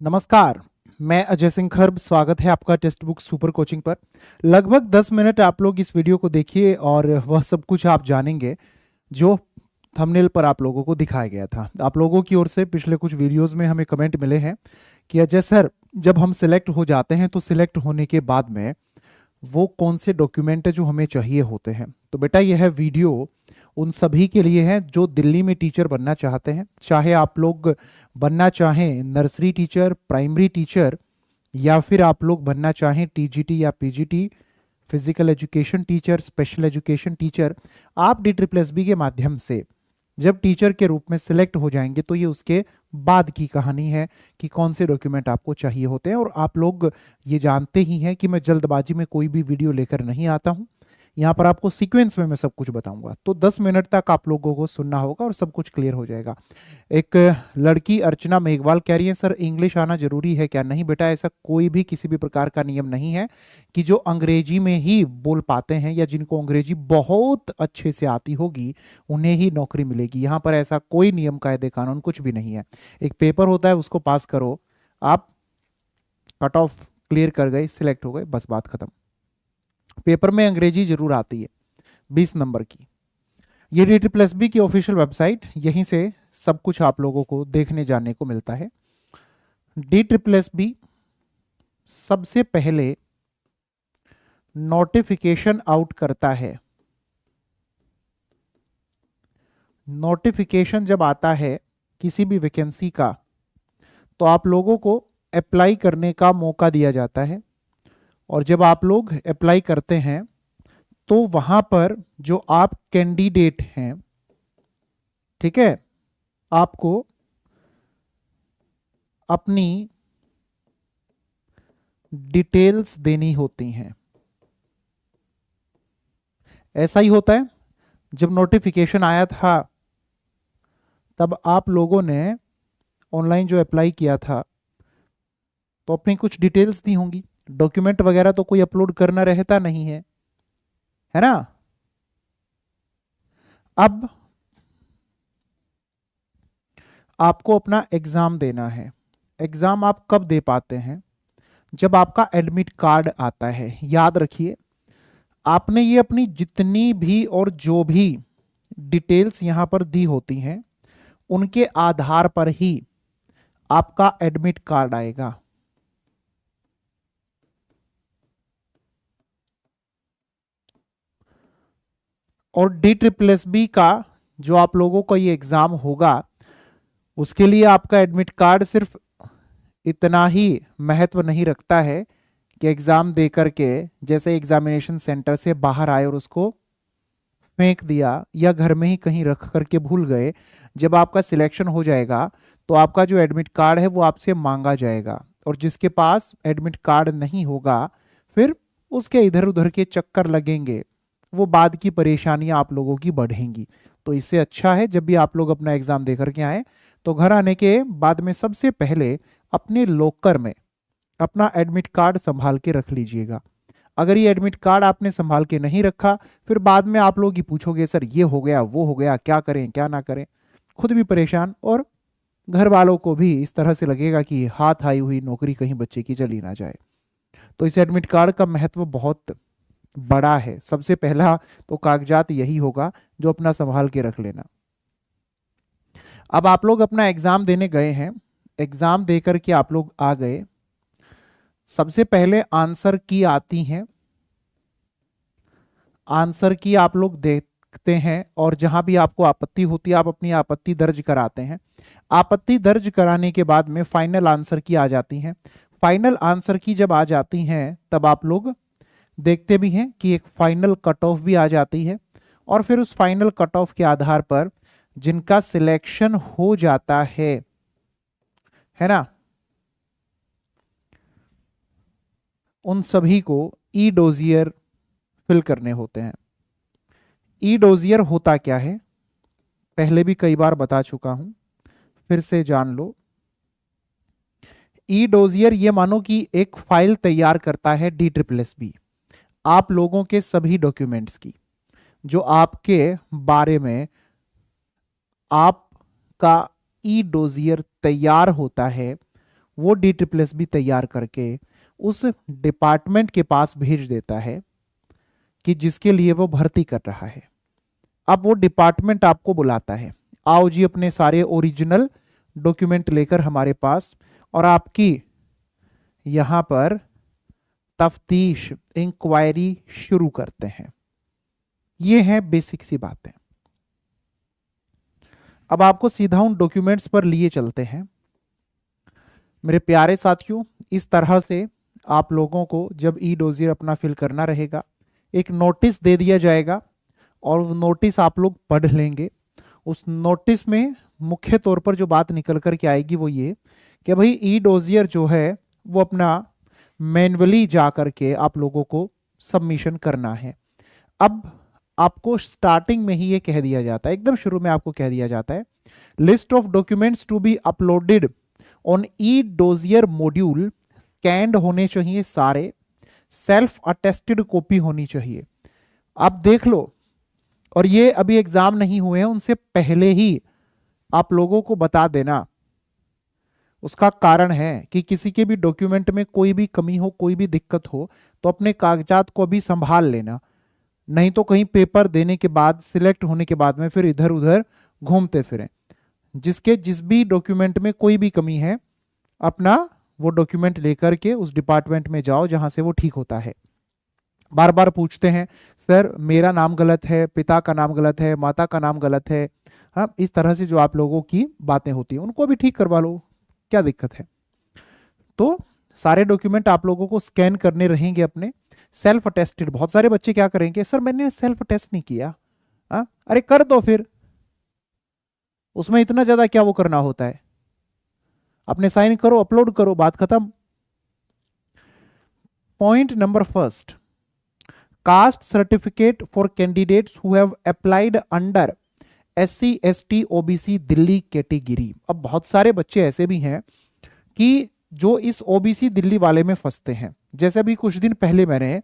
नमस्कार। मैं अजय सिंह खर्ब, स्वागत है आपका टेक्स्ट बुक सुपर कोचिंग पर। लगभग 10 मिनट आप लोग इस वीडियो को देखिए और वह सब कुछ आप जानेंगे जो थंबनेल पर आप लोगों को दिखाया गया था। आप लोगों की ओर से पिछले कुछ वीडियोस में हमें कमेंट मिले हैं कि अजय सर, जब हम सिलेक्ट हो जाते हैं तो सिलेक्ट होने के बाद में वो कौन से डॉक्यूमेंट जो हमें चाहिए होते हैं। तो बेटा, यह वीडियो उन सभी के लिए है जो दिल्ली में टीचर बनना चाहते हैं। चाहे आप लोग बनना चाहें नर्सरी टीचर, प्राइमरी टीचर, या फिर आप लोग बनना चाहें टीजीटी या PGT, physical education teacher, special education teacher. आप DSSB के माध्यम से जब टीचर के रूप में सिलेक्ट हो जाएंगे तो ये उसके बाद की कहानी है कि कौन से डॉक्यूमेंट आपको चाहिए होते हैं। और आप लोग ये जानते ही हैं कि मैं जल्दबाजी में कोई भी वीडियो लेकर नहीं आता हूं। यहाँ पर आपको सीक्वेंस में मैं सब कुछ बताऊंगा, तो 10 मिनट तक आप लोगों को सुनना होगा और सब कुछ क्लियर हो जाएगा। एक लड़की अर्चना मेघवाल कह रही है, सर इंग्लिश आना जरूरी है क्या? नहीं बेटा, ऐसा कोई भी किसी भी प्रकार का नियम नहीं है कि जो अंग्रेजी में ही बोल पाते हैं या जिनको अंग्रेजी बहुत अच्छे से आती होगी उन्हें ही नौकरी मिलेगी। यहाँ पर ऐसा कोई नियम, कायदे, कानून कुछ भी नहीं है। एक पेपर होता है, उसको पास करो, आप कट ऑफ क्लियर कर गए, सिलेक्ट हो गए, बस बात खत्म। पेपर में अंग्रेजी जरूर आती है 20 नंबर की। ये DSSB की ऑफिशियल वेबसाइट, यहीं से सब कुछ आप लोगों को देखने जानने को मिलता है। DSSB सबसे पहले नोटिफिकेशन आउट करता है। नोटिफिकेशन जब आता है किसी भी वैकेंसी का तो आप लोगों को अप्लाई करने का मौका दिया जाता है। और जब आप लोग अप्लाई करते हैं तो वहां पर जो आप कैंडिडेट हैं, ठीक है, आपको अपनी डिटेल्स देनी होती हैं। ऐसा ही होता है, जब नोटिफिकेशन आया था तब आप लोगों ने ऑनलाइन जो अप्लाई किया था तो अपनी कुछ डिटेल्स दी होंगी। डॉक्यूमेंट वगैरह तो कोई अपलोड करना रहता नहीं है ना। अब आपको अपना एग्जाम देना है। एग्जाम आप कब दे पाते हैं? जब आपका एडमिट कार्ड आता है। याद रखिए, आपने ये अपनी जितनी भी और जो भी डिटेल्स यहां पर दी होती हैं उनके आधार पर ही आपका एडमिट कार्ड आएगा। और DSSB का जो आप लोगों का ये एग्जाम होगा उसके लिए आपका एडमिट कार्ड सिर्फ इतना ही महत्व नहीं रखता है कि एग्जाम दे करके जैसे एग्जामिनेशन सेंटर से बाहर आए और उसको फेंक दिया या घर में ही कहीं रख करके भूल गए। जब आपका सिलेक्शन हो जाएगा तो आपका जो एडमिट कार्ड है वो आपसे मांगा जाएगा। और जिसके पास एडमिट कार्ड नहीं होगा फिर उसके इधर उधर के चक्कर लगेंगे, वो बाद की परेशानियां आप लोगों की बढ़ेंगी। तो इससे अच्छा है जब भी आप लोग अपना एग्जाम दे करके आए तो घर आने के बाद में सबसे पहले अपने लॉकर में अपना एडमिट कार्ड संभाल के रख लीजिएगा। अगर ये एडमिट कार्ड आपने संभाल के नहीं रखा फिर बाद में आप लोग ही पूछोगे, सर ये हो गया वो हो गया, क्या करें क्या ना करें। खुद भी परेशान और घर वालों को भी इस तरह से लगेगा कि हाथ आई हुई नौकरी कहीं बच्चे की चली ना जाए। तो इस एडमिट कार्ड का महत्व बहुत बड़ा है। सबसे पहला तो कागजात यही होगा जो अपना संभाल के रख लेना। अब आप लोग अपना एग्जाम देने गए हैं, एग्जाम देकर के आप लोग आ गए। सबसे पहले आंसर की आती हैं। आंसर की आप लोग देखते हैं और जहां भी आपको आपत्ति होती है आप अपनी आपत्ति दर्ज कराते हैं। आपत्ति दर्ज कराने के बाद में फाइनल आंसर की आ जाती हैं। फाइनल आंसर की जब आ जाती हैं तब आप लोग देखते भी हैं कि एक फाइनल कट ऑफ भी आ जाती है। और फिर उस फाइनल कट ऑफ के आधार पर जिनका सिलेक्शन हो जाता है ना, उन सभी को ई डोजियर फिल करने होते हैं। ई डोजियर होता क्या है पहले भी कई बार बता चुका हूं, फिर से जान लो। ई डोजियर ये मानो कि एक फाइल तैयार करता है DSSB आप लोगों के सभी डॉक्यूमेंट्स की, जो आपके बारे में आपका ई डोजियर तैयार होता है वो DSSS तैयार करके उस डिपार्टमेंट के पास भेज देता है कि जिसके लिए वो भर्ती कर रहा है। अब वो डिपार्टमेंट आपको बुलाता है, आओ जी अपने सारे ओरिजिनल डॉक्यूमेंट लेकर हमारे पास, और आपकी यहां पर तफ्तीश इंक्वायरी शुरू करते हैं। ये है बेसिक सी बातें। अब आपको सीधा उन डॉक्यूमेंट्स पर लिए चलते हैं। मेरे प्यारे साथियों, इस तरह से आप लोगों को जब ई डोजियर अपना फिल करना रहेगा, एक नोटिस दे दिया जाएगा और वो नोटिस आप लोग पढ़ लेंगे। उस नोटिस में मुख्य तौर पर जो बात निकल कर के आएगी वो ये कि भाई ई डोजियर जो है वो अपना मैन्युअली जा करके आप लोगों को सबमिशन करना है। अब आपको स्टार्टिंग में ही ये कह दिया जाता है, एकदम शुरू में आपको कह दिया जाता है, list of documents to be uploaded on e dossier module scanned होने चाहिए सारे, सेल्फ अटेस्टेड कॉपी होनी चाहिए। आप देख लो, और ये अभी एग्जाम नहीं हुए हैं उनसे पहले ही आप लोगों को बता देना। उसका कारण है कि किसी के भी डॉक्यूमेंट में कोई भी कमी हो, कोई भी दिक्कत हो, तो अपने कागजात को भी संभाल लेना, नहीं तो कहीं पेपर देने के बाद, सिलेक्ट होने के बाद में फिर इधर उधर घूमते फिरें। जिस भी डॉक्यूमेंट में कोई भी कमी है, अपना वो डॉक्यूमेंट लेकर के उस डिपार्टमेंट में जाओ जहां से वो ठीक होता है। बार बार पूछते हैं, सर मेरा नाम गलत है, पिता का नाम गलत है, माता का नाम गलत है, हाँ, इस तरह से जो आप लोगों की बातें होती हैं उनको भी ठीक करवा लो, क्या दिक्कत है। तो सारे डॉक्यूमेंट आप लोगों को स्कैन करने रहेंगे अपने, सेल्फ अटेस्टेड। बहुत सारे बच्चे क्या करेंगे, सर मैंने सेल्फ अटेस्ट नहीं किया। अरे कर दो फिर, उसमें इतना ज्यादा क्या वो करना होता है, अपने साइन करो, अपलोड करो, बात खत्म। Point number first, caste certificate for candidates who have applied under SC ST OBC Delhi category. अब बहुत सारे बच्चे ऐसे भी हैं कि जो इस OBC दिल्ली वाले में फंसते हैं। जैसे अभी कुछ दिन पहले मैंने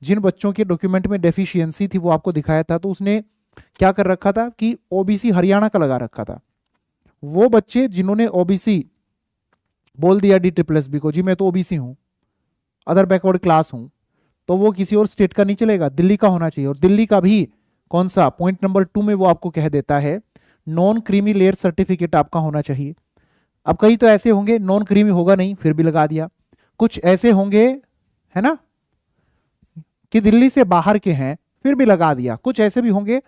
जिन बच्चों के डॉक्यूमेंट में डेफिशिएंसी थी वो आपको दिखाया था, तो उसने क्या कर रखा था कि OBC हरियाणा का लगा रखा था। वो बच्चे जिन्होंने OBC बोल दिया DSSB को, जी मैं तो OBC हूं, अदर बैकवर्ड क्लास हूं, तो वो किसी और स्टेट का नहीं चलेगा, दिल्ली का होना चाहिए। और दिल्ली का भी कौन सा, पॉइंट नंबर 2 में वो आपको कह देता है नॉन क्रीमी लेयर सर्टिफिकेट आपका होना चाहिए। अब कई तो ऐसे होंगे नॉन क्रीमी होगा नहीं, फिर भी लगा दिया। कुछ ऐसे होंगे, है ना, कि दिल्ली से बाहर के हैं, फिर भी लगा दिया। कुछ ऐसे भी होंगे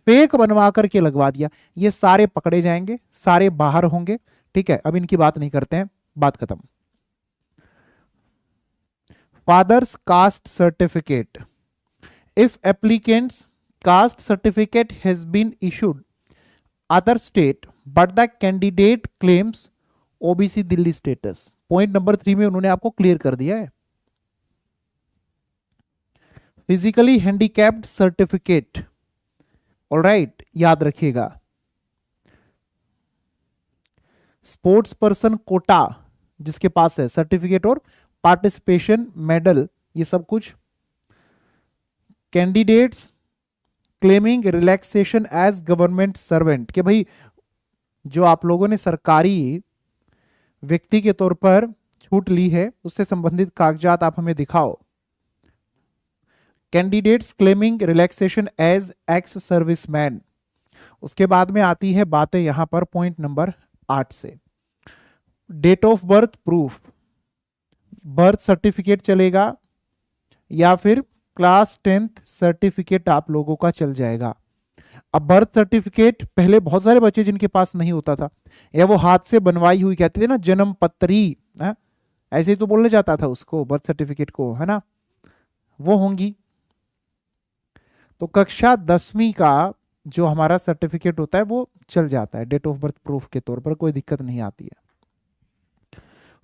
फेक बनवा करके लगवा दिया। ये सारे पकड़े जाएंगे, सारे बाहर होंगे, ठीक है। अब इनकी बात नहीं करते हैं, बात खत्म। Father's caste certificate, if applicants caste certificate has been issued other state but the candidate claims OBC Delhi status। Point number 3 में उन्होंने आपको क्लियर कर दिया है। फिजिकली हैंडीकैप्ड सर्टिफिकेट, ऑलराइट, याद रखिएगा। स्पोर्ट्स पर्सन कोटा जिसके पास है सर्टिफिकेट और पार्टिसिपेशन मेडल, ये सब कुछ। Candidates claiming relaxation as government servant, कि भाई जो आप लोगों ने सरकारी व्यक्ति के तौर पर छूट ली है उससे संबंधित कागजात आप हमें दिखाओ। Candidates claiming relaxation as ex serviceman. उसके बाद में आती है बातें यहां पर पॉइंट नंबर 8 से, date of birth proof, birth certificate चलेगा या फिर क्लास 10th सर्टिफिकेट आप लोगों का चल जाएगा। अब बर्थ सर्टिफिकेट पहले बहुत सारे बच्चे जिनके पास नहीं होता था, या वो हाथ से बनवाई हुई कहते थे ना, जन्म पत्री, ऐसे ही तो बोलने जाता था उसको, बर्थ सर्टिफिकेट को, है ना, वो होंगी। तो कक्षा 10वीं का जो हमारा सर्टिफिकेट होता है वो चल जाता है डेट ऑफ बर्थ प्रूफ के तौर पर, कोई दिक्कत नहीं आती है।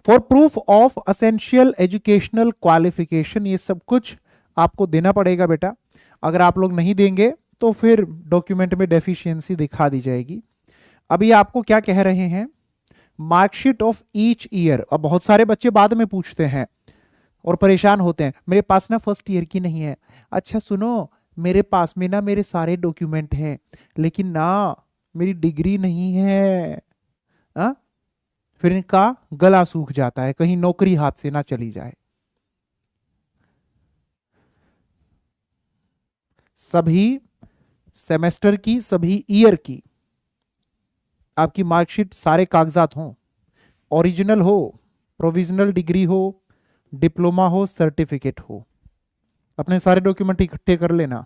For proof of essential educational qualification, ये सब कुछ आपको देना पड़ेगा बेटा। अगर आप लोग नहीं देंगे तो फिर डॉक्यूमेंट में डेफिशिएंसी दिखा दी जाएगी। अभी आपको क्या कह रहे हैं, मार्कशीट ऑफ ईच ईयर। अब बहुत सारे बच्चे बाद में पूछते हैं और परेशान होते हैं, मेरे पास ना फर्स्ट ईयर की नहीं है। अच्छा सुनो, मेरे पास में ना मेरे सारे डॉक्यूमेंट हैं लेकिन ना मेरी डिग्री नहीं है। फिर इनका गला सूख जाता है, कहीं नौकरी हाथ से ना चली जाए। सभी सेमेस्टर की, सभी ईयर की आपकी मार्कशीट, सारे कागजात हों, ओरिजिनल हो, प्रोविजनल डिग्री हो, डिप्लोमा हो, सर्टिफिकेट हो, अपने सारे डॉक्यूमेंट इकट्ठे कर लेना।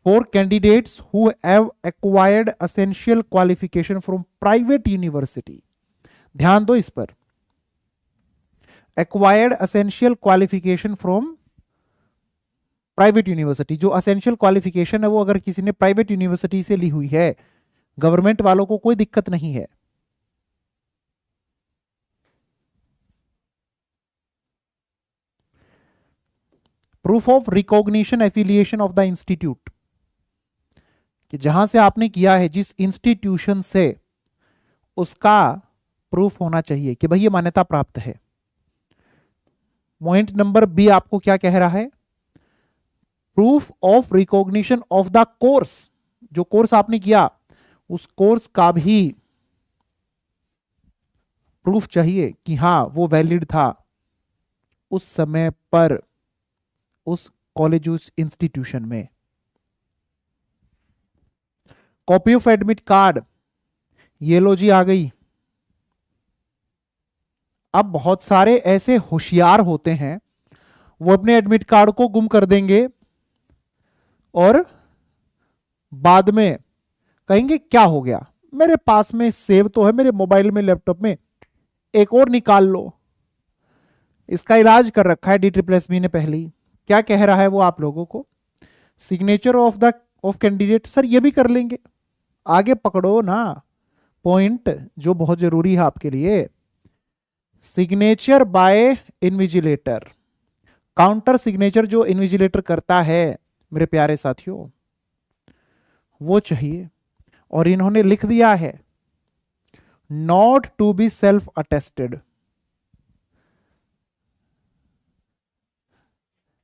For candidates who have acquired essential qualification from private university, ध्यान दो इस पर, acquired essential qualification from private university, जो एसेंशियल क्वालिफिकेशन है वो अगर किसी ने प्राइवेट यूनिवर्सिटी से ली हुई है, गवर्नमेंट वालों को कोई दिक्कत नहीं है। Proof of recognition affiliation of the institute, कि जहां से आपने किया है, जिस इंस्टीट्यूशन से, उसका प्रूफ होना चाहिए कि भाई ये मान्यता प्राप्त है। पॉइंट नंबर बी आपको क्या कह रहा है? Proof of recognition of the course, जो कोर्स आपने किया उस कोर्स का भी प्रूफ चाहिए कि हां वो वैलिड था उस समय पर उस कॉलेज, उस इंस्टीट्यूशन में। कॉपी ऑफ एडमिट कार्ड, ये लो जी आ गई। अब बहुत सारे ऐसे होशियार होते हैं, वो अपने एडमिट कार्ड को गुम कर देंगे और बाद में कहेंगे क्या हो गया, मेरे पास में सेव तो है मेरे मोबाइल में, लैपटॉप में, एक और निकाल लो। इसका इलाज कर रखा है DSSB ने पहले ही। क्या कह रहा है वो आप लोगों को? सिग्नेचर ऑफ कैंडिडेट, सर ये भी कर लेंगे, आगे पकड़ो ना पॉइंट जो बहुत जरूरी है आपके लिए। Signature bye invigilator, counter signature जो इन्विजिलेटर करता है मेरे प्यारे साथियों, वो चाहिए। और इन्होंने लिख दिया है not to be self attested.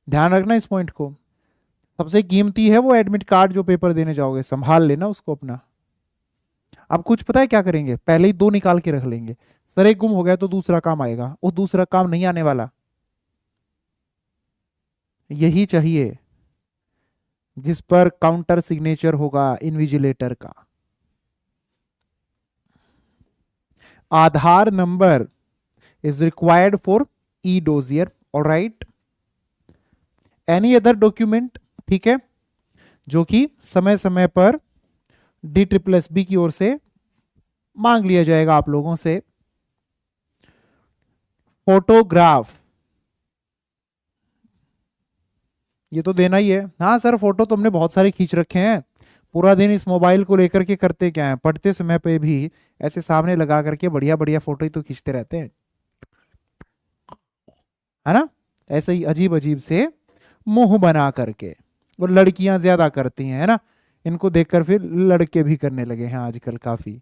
ध्यान रखना इस पॉइंट को, सबसे कीमती है वो एडमिट कार्ड जो पेपर देने जाओगे, संभाल लेना उसको अपना। अब कुछ पता है क्या करेंगे, पहले ही 2 निकाल के रख लेंगे, सर एक गुम हो गया तो दूसरा काम आएगा, वो दूसरा काम नहीं आने वाला। यही चाहिए जिस पर काउंटर सिग्नेचर होगा इन्विजिलेटर का। Aadhaar number is required for E dossier, alright. Any other document, ठीक है, जो कि समय समय पर DSSB की ओर से मांग लिया जाएगा आप लोगों से। फोटोग्राफ, ये तो देना ही है। हाँ सर फोटो तो हमने बहुत सारे खींच रखे हैं, पूरा दिन इस मोबाइल को लेकर के करते क्या है, पढ़ते समय पे भी ऐसे सामने लगा करके बढ़िया बढ़िया फोटो ही तो खींचते रहते हैं, है ना, ऐसे ही अजीब अजीब से मुंह बना करके। और लड़कियां ज्यादा करती हैं, है ना, इनको देखकर फिर लड़के भी करने लगे हैं आजकल काफी।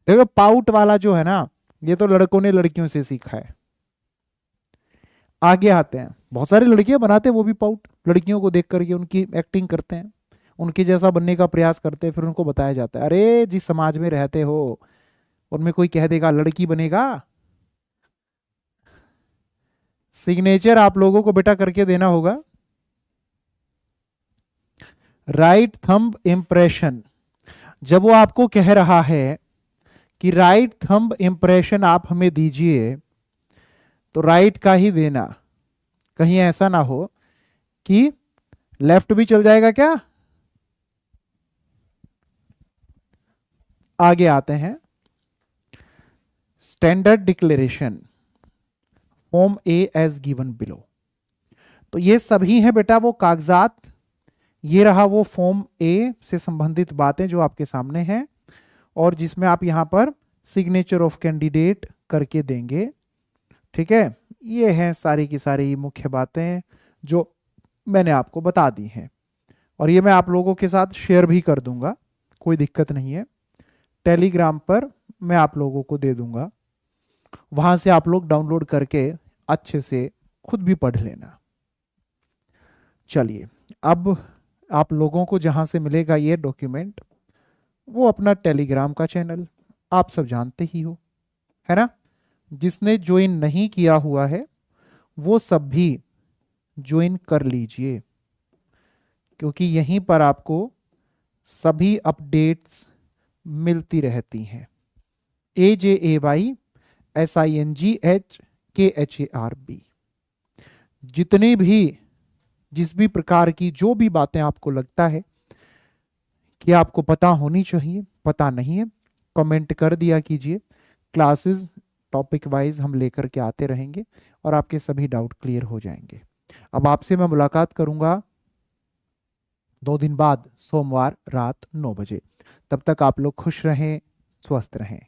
देखो पाउट वाला जो है ना, ये तो लड़कों ने लड़कियों से सीखा है। आगे आते हैं, बहुत सारी लड़कियां बनाते हैं वो भी पाउट, लड़कियों को देख करके उनकी एक्टिंग करते हैं, उनके जैसा बनने का प्रयास करते हैं, फिर उनको बताया जाता है अरे जिस समाज में रहते हो उनमें कोई कह देगा लड़की बनेगा। सिग्नेचर आप लोगों को बेटा करके देना होगा। राइट थंब इंप्रेशन, जब वो आपको कह रहा है कि राइट थंब इंप्रेशन आप हमें दीजिए, तो राइट का ही देना, कहीं ऐसा ना हो कि लेफ्ट भी चल जाएगा क्या। आगे आते हैं, स्टैंडर्ड डिक्लेरेशन फॉर्म ए एज गिवन बिलो। तो ये सभी हैं बेटा वो कागजात, ये रहा वो फॉर्म ए से संबंधित बातें जो आपके सामने हैं, और जिसमें आप यहां पर सिग्नेचर ऑफ कैंडिडेट करके देंगे, ठीक है। ये हैं सारी की सारी मुख्य बातें जो मैंने आपको बता दी हैं, और ये मैं आप लोगों के साथ शेयर भी कर दूंगा, कोई दिक्कत नहीं है। टेलीग्राम पर मैं आप लोगों को दे दूंगा, वहां से आप लोग डाउनलोड करके अच्छे से खुद भी पढ़ लेना। चलिए अब आप लोगों को जहां से मिलेगा ये डॉक्यूमेंट, वो अपना टेलीग्राम का चैनल आप सब जानते ही हो, है ना। जिसने ज्वाइन नहीं किया हुआ है वो सब भी ज्वाइन कर लीजिए, क्योंकि यहीं पर आपको सभी अपडेट्स मिलती रहती हैं। AJAYSINGHKHARB, जितने भी जिस भी प्रकार की जो भी बातें आपको लगता है कि आपको पता होनी चाहिए, पता नहीं है, कमेंट कर दिया कीजिए। क्लासेस टॉपिक वाइज हम लेकर के आते रहेंगे और आपके सभी डाउट क्लियर हो जाएंगे। अब आपसे मैं मुलाकात करूंगा 2 दिन बाद सोमवार रात 9 बजे। तब तक आप लोग खुश रहें, स्वस्थ रहें।